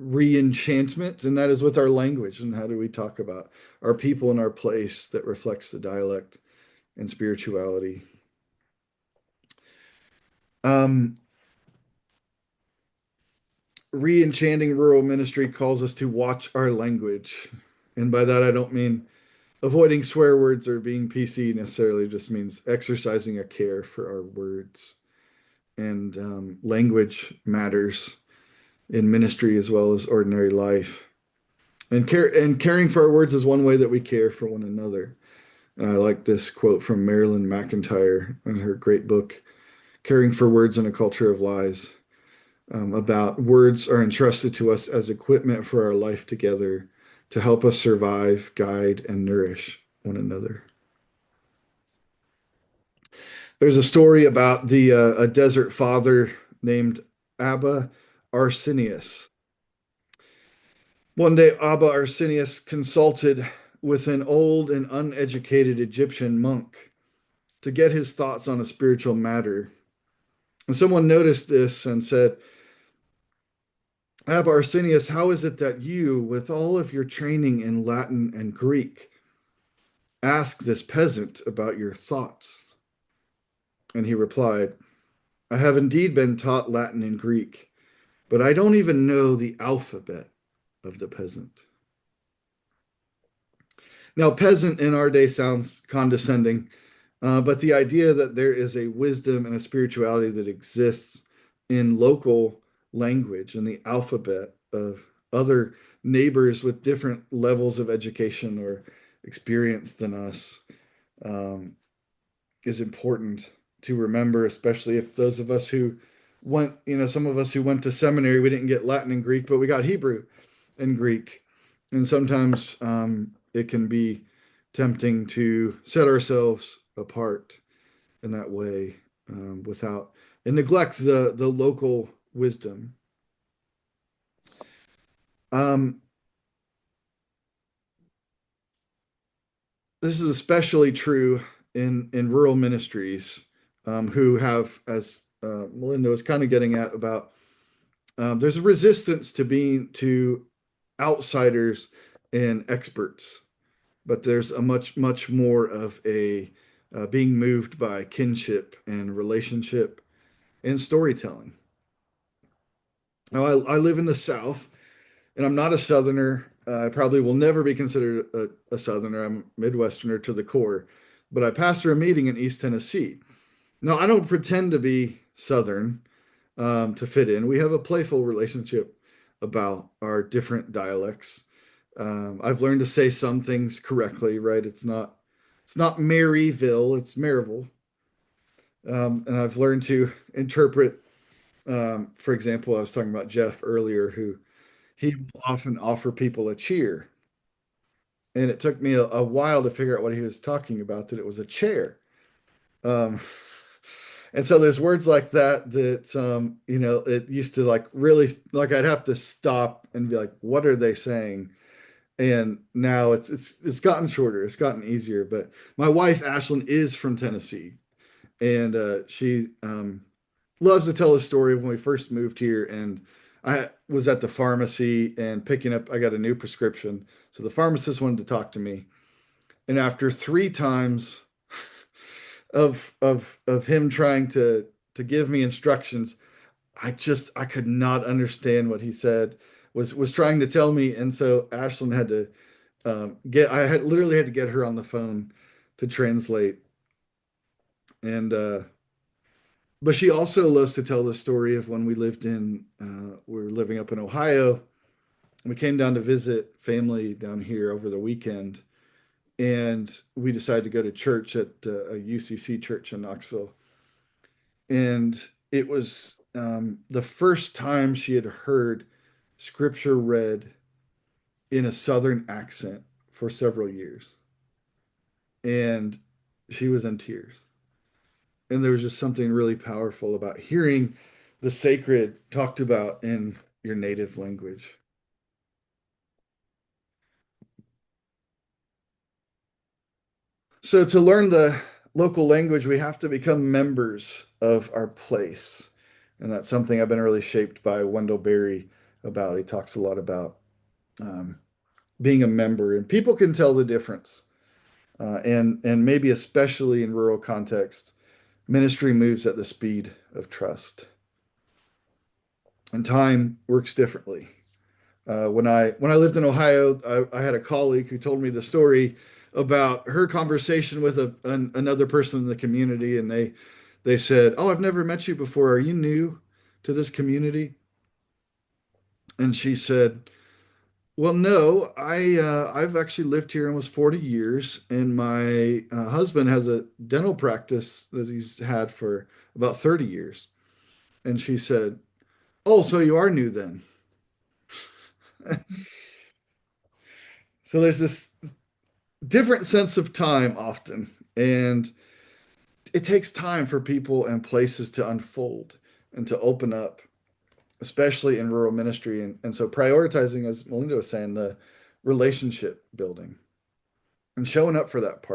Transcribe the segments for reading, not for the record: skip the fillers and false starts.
re-enchantment, and that is with our language. And how do we talk about our people and our place that reflects the dialect and spirituality? Um, Re-enchanting rural ministry calls us to watch our language. And by that, I don't mean avoiding swear words or being PC necessarily, just means exercising a care for our words. And language matters in ministry as well as ordinary life. And caring for our words is one way that we care for one another. And I like this quote from Marilyn McIntyre in her great book, Caring for Words in a Culture of Lies, about words are entrusted to us as equipment for our life together to help us survive, guide, and nourish one another. There's a story about the a desert father named Abba Arsenius. One day, Abba Arsenius consulted with an old and uneducated Egyptian monk to get his thoughts on a spiritual matter. And someone noticed this and said, Abba Arsenius, how is it that you, with all of your training in Latin and Greek, ask this peasant about your thoughts? And he replied, I have indeed been taught Latin and Greek, but I don't even know the alphabet of the peasant. Now, peasant in our day sounds condescending, but the idea that there is a wisdom and a spirituality that exists in local language and the alphabet of other neighbors with different levels of education or experience than us um, is important to remember, especially if those of us who went, some of us who went to seminary, we didn't get Latin and Greek, but we got Hebrew and Greek. And sometimes it can be tempting to set ourselves apart in that way without and neglect the local wisdom. Um, this is especially true in rural ministries who have, as Melinda was kind of getting at, about there's a resistance to being to outsiders and experts, but there's a much more of a being moved by kinship and relationship and storytelling. Now, I live in the South, and I'm not a Southerner. I probably will never be considered a Southerner. I'm a Midwesterner to the core, but I pastor a meeting in East Tennessee. Now, I don't pretend to be Southern to fit in. We have a playful relationship about our different dialects. I've learned to say some things correctly, right? It's not Maryville, it's Maryville. And I've learned to interpret. For example, I was talking about Jeff earlier, who he will often offer people a cheer, and it took me a while to figure out what he was talking about. That it was a chair. Um, and so there's words like that that it used to like really like I'd have to stop and be like, what are they saying? And now it's gotten shorter, it's gotten easier. But my wife Ashlyn is from Tennessee, and she loves to tell the story of when we first moved here. And I was at the pharmacy and picking up, I got a new prescription. So the pharmacist wanted to talk to me. And after three times of him trying to give me instructions, I could not understand what he said was trying to tell me. And so Ashlyn had to I had literally had to get her on the phone to translate. And but she also loves to tell the story of when we were living up in Ohio. We came down to visit family down here over the weekend, and we decided to go to church at a UCC church in Knoxville. And it was the first time she had heard scripture read in a Southern accent for several years. And she was in tears. And there was just something really powerful about hearing the sacred talked about in your native language. So to learn the local language, we have to become members of our place. And that's something I've been really shaped by Wendell Berry about. He talks a lot about um, being a member, and people can tell the difference. And maybe especially in rural contexts, ministry moves at the speed of trust, and time works differently. When I lived in Ohio, I had a colleague who told me the story about her conversation with another person in the community, and they said, "Oh, I've never met you before. Are you new to this community?" And she said, "Well, no, I've actually lived here almost 40 years, and my husband has a dental practice that he's had for about 30 years." And she said, "Oh, so you are new then?" So there's this different sense of time often, and it takes time for people and places to unfold and to open up, especially in rural ministry. And so prioritizing, as Melinda was saying, the relationship building and showing up for that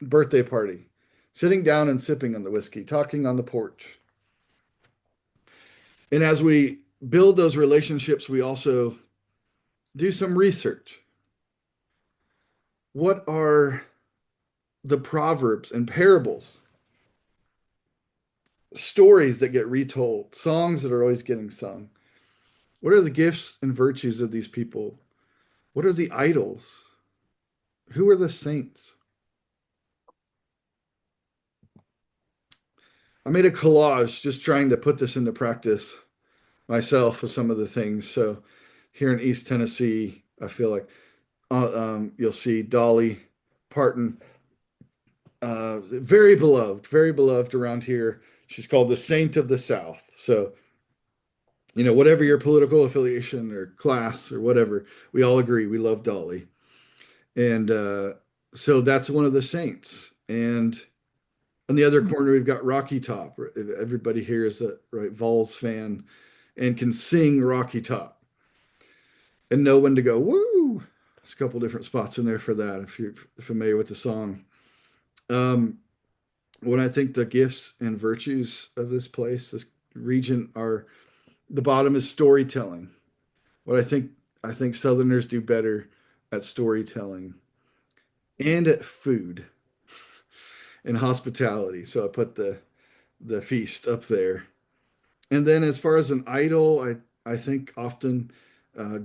birthday party, sitting down and sipping on the whiskey, talking on the porch. And as we build those relationships, we also do some research. What are the proverbs and parables, stories that get retold, songs that are always getting sung? What are the gifts and virtues of these people? What are the idols? Who are the saints? I made a collage just trying to put this into practice myself with some of the things. So here in East Tennessee, I feel like you'll see Dolly Parton, very beloved around here. She's called the Saint of the South. So, whatever your political affiliation or class or whatever, we all agree we love Dolly. And so that's one of the saints. And on the other corner, we've got Rocky Top. Everybody here is a right Vols fan and can sing Rocky Top and know when to go woo. There's a couple different spots in there for that if you're familiar with the song. Um, when I think the gifts and virtues of this region are the bottom is storytelling. What I think Southerners do better at storytelling and at food and hospitality. So I put the feast up there. And then as far as an idol, I think often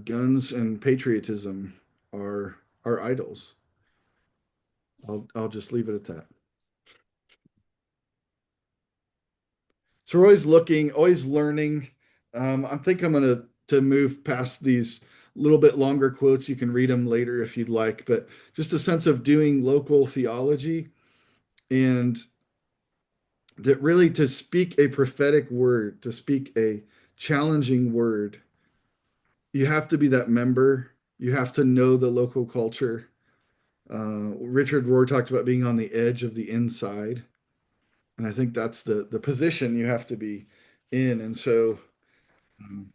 guns and patriotism are idols. I'll just leave it at that. So we're always looking, always learning. I think I'm gonna to move past these little bit longer quotes. You can read them later if you'd like, but just a sense of doing local theology and that really to speak a prophetic word, to speak a challenging word, you have to be that member. You have to know the local culture. Richard Rohr talked about being on the edge of the inside, and I think that's the position you have to be in. And so, um,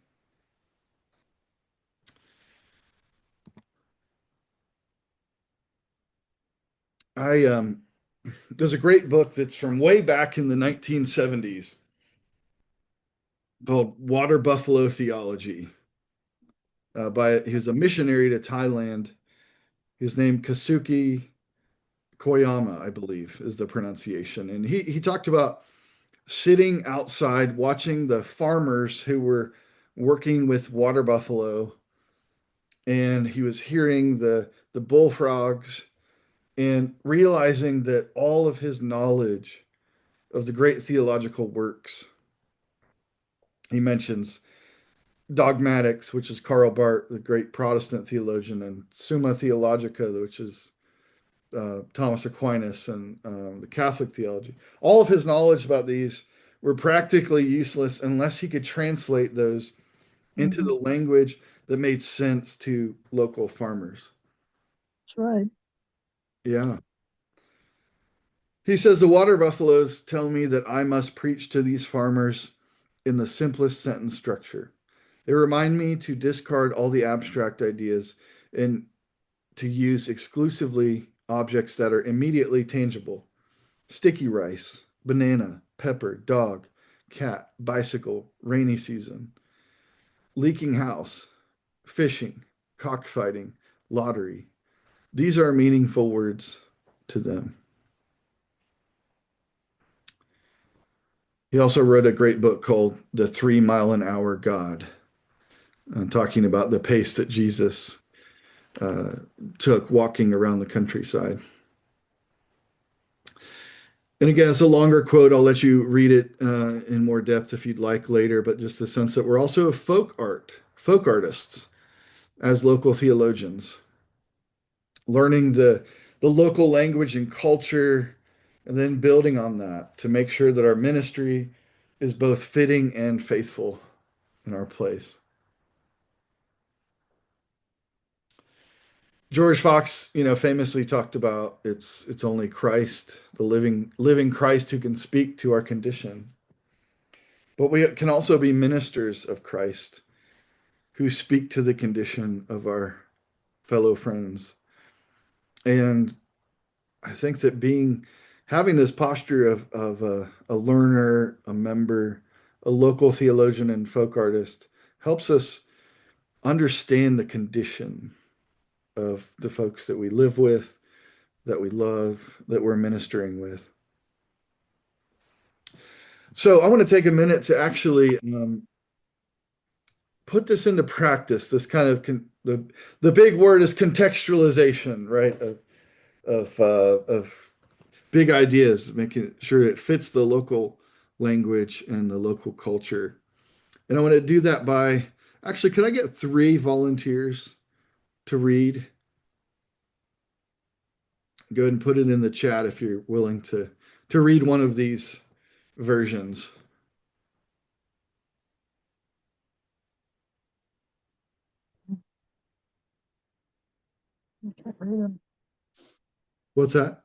I there's a great book that's from way back in the 1970s called Water Buffalo Theology. He was a missionary to Thailand. His name Kasuki Koyama, I believe, is the pronunciation, and he talked about sitting outside watching the farmers who were working with water buffalo, and he was hearing the bullfrogs and realizing that all of his knowledge of the great theological works, he mentions dogmatics, which is Karl Barth, the great Protestant theologian, and Summa Theologica, which is Thomas Aquinas, and the Catholic theology. All of his knowledge about these were practically useless unless he could translate those into the language that made sense to local farmers. That's right. Yeah. He says the water buffaloes tell me that I must preach to these farmers in the simplest sentence structure. They remind me to discard all the abstract ideas and to use exclusively objects that are immediately tangible: sticky rice, banana, pepper, dog, cat, bicycle, rainy season. leaking house, fishing, cockfighting, lottery. These are meaningful words to them. He also wrote a great book called The 3 Mile an Hour God, talking about the pace that Jesus uh, took walking around the countryside. And again, it's a longer quote. I'll let you read it in more depth if you'd like later, but just the sense that we're also folk artists as local theologians, learning the local language and culture, and then building on that to make sure that our ministry is both fitting and faithful in our place. George Fox, famously talked about it's only Christ, the living Christ who can speak to our condition. But we can also be ministers of Christ who speak to the condition of our fellow friends. And I think that having this posture of a learner, a member, a local theologian and folk artist helps us understand the condition of the folks that we live with, that we love, that we're ministering with. So I want to take a minute to actually put this into practice. This kind of the big word is contextualization, right? Of big ideas, making sure it fits the local language and the local culture. And I want to do that by actually, can I get 3 volunteers to read? Go ahead and put it in the chat if you're willing to read one of these versions. What's that?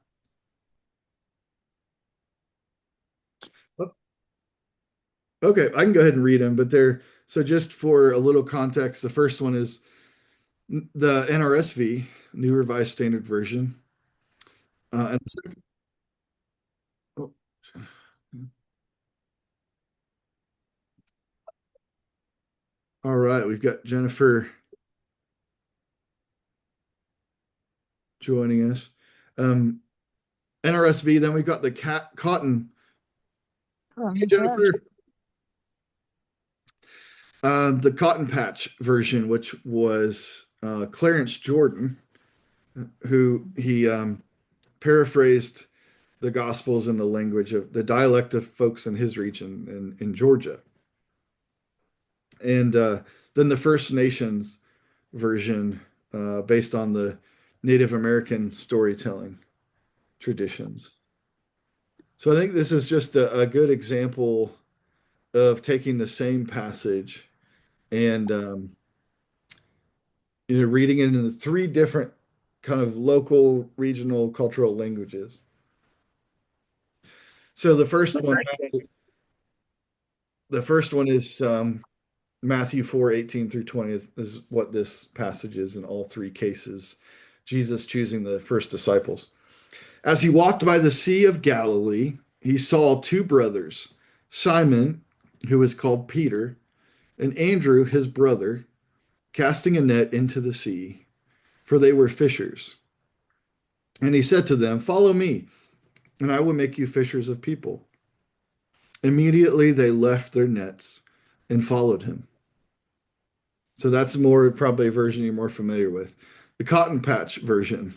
Okay, I can go ahead and read them, but they're so just for a little context, the first one is the NRSV, New Revised Standard Version. And oh, all right, we've got Jennifer joining us. Um, NRSV, then we've got the Cotton. Hey, Jennifer. The Cotton Patch version, which was Clarence Jordan, who he paraphrased the Gospels in the language of the dialect of folks in his region in Georgia. And then the First Nations version, based on the Native American storytelling traditions. So I think this is just a good example of taking the same passage and reading it in the 3 different kind of local, regional, cultural languages. So the first one is Matthew 4:18 through 20 is what this passage is in all 3 cases. Jesus choosing the first disciples. As he walked by the Sea of Galilee, he saw 2 brothers, Simon, who is called Peter, and Andrew, his brother, casting a net into the sea, for they were fishers. And he said to them, "Follow me, and I will make you fishers of people." Immediately they left their nets and followed him. So that's more probably a version you're more familiar with. The Cotton Patch version.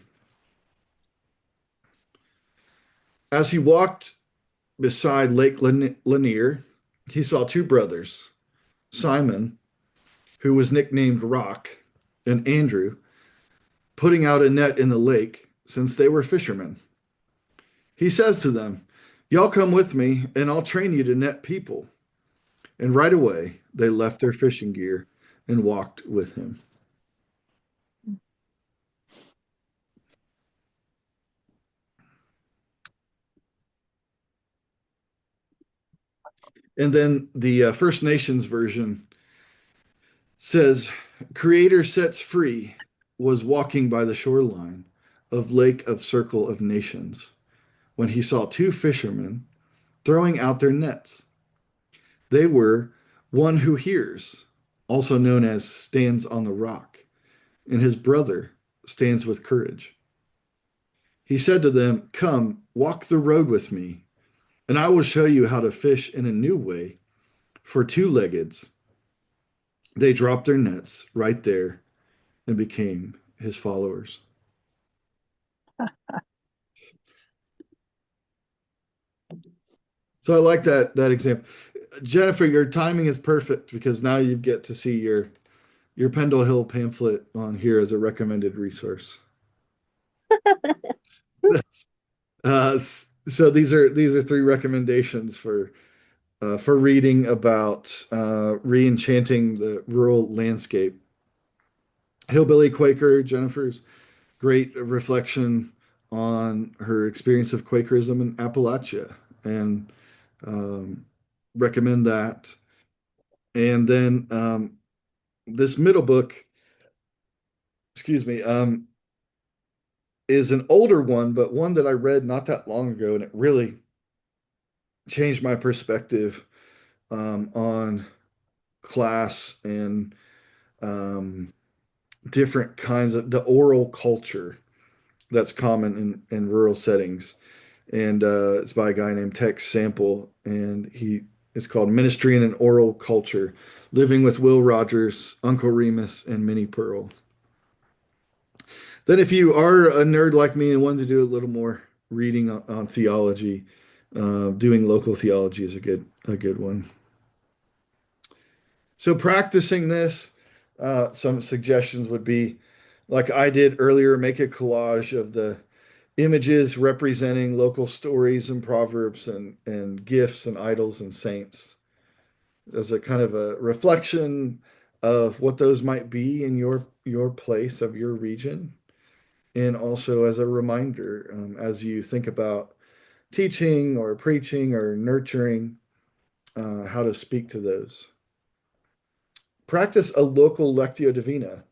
As he walked beside Lake Lanier, he saw 2 brothers, Simon, who was nicknamed Rock, and Andrew, putting out a net in the lake since they were fishermen. He says to them, "Y'all come with me, and I'll train you to net people." And right away, they left their fishing gear and walked with him. And then the First Nations version says, "Creator sets free was walking by the shoreline of Lake of Circle of Nations when he saw 2 fishermen throwing out their nets. They were one who hears, also known as stands on the rock, and his brother stands with courage. He said to them, "Come, walk the road with me, and I will show you how to fish in a new way for two-leggeds." They dropped their nets right there and became his followers. So I like that example. Jennifer, your timing is perfect because now you get to see your Pendle Hill pamphlet on here as a recommended resource. So these are three recommendations for reading about re-enchanting the rural landscape. Hillbilly Quaker Jennifer's great reflection on her experience of Quakerism in Appalachia, and um, recommend that. And then this middle book, excuse me, is an older one, but one that I read not that long ago, and it really changed my perspective on class and um, different kinds of the oral culture that's common in rural settings. And it's by a guy named Tex Sample, and he it's called Ministry in an Oral Culture: Living with Will Rogers, Uncle Remus, and Minnie Pearl. Then, if you are a nerd like me and want to do a little more reading on theology, doing local theology is a good one. So practicing this, some suggestions would be, like I did earlier, make a collage of the images representing local stories and proverbs and gifts and idols and saints as a kind of a reflection of what those might be in your place of your region, and also as a reminder as you think about teaching or preaching or nurturing, how to speak to those. Practice a local lectio divina.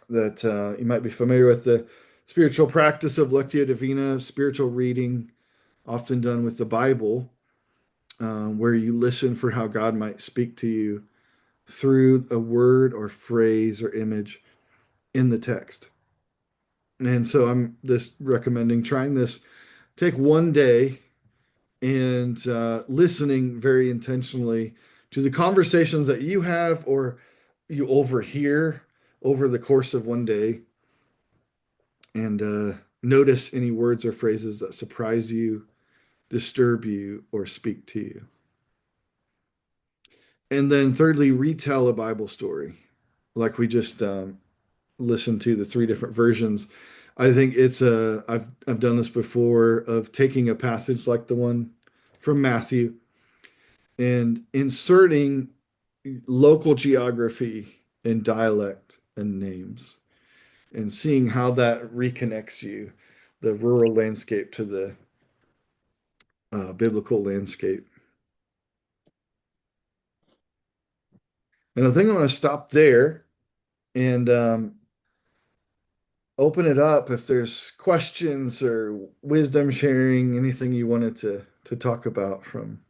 That you might be familiar with the spiritual practice of lectio divina, spiritual reading, often done with the Bible, where you listen for how God might speak to you through a word or phrase or image in the text. And so I'm just recommending trying this. Take one day and listening very intentionally to the conversations that you have or you overhear over the course of one day, and notice any words or phrases that surprise you, disturb you, or speak to you. And then, thirdly, retell a Bible story, like we just listened to the three different versions. I think I've done this before, of taking a passage like the one from Matthew and inserting local geography and dialect and names, and seeing how that reconnects you, the rural landscape, to the biblical landscape. And I think I'm going to stop there and open it up if there's questions or wisdom sharing, anything you wanted to talk about from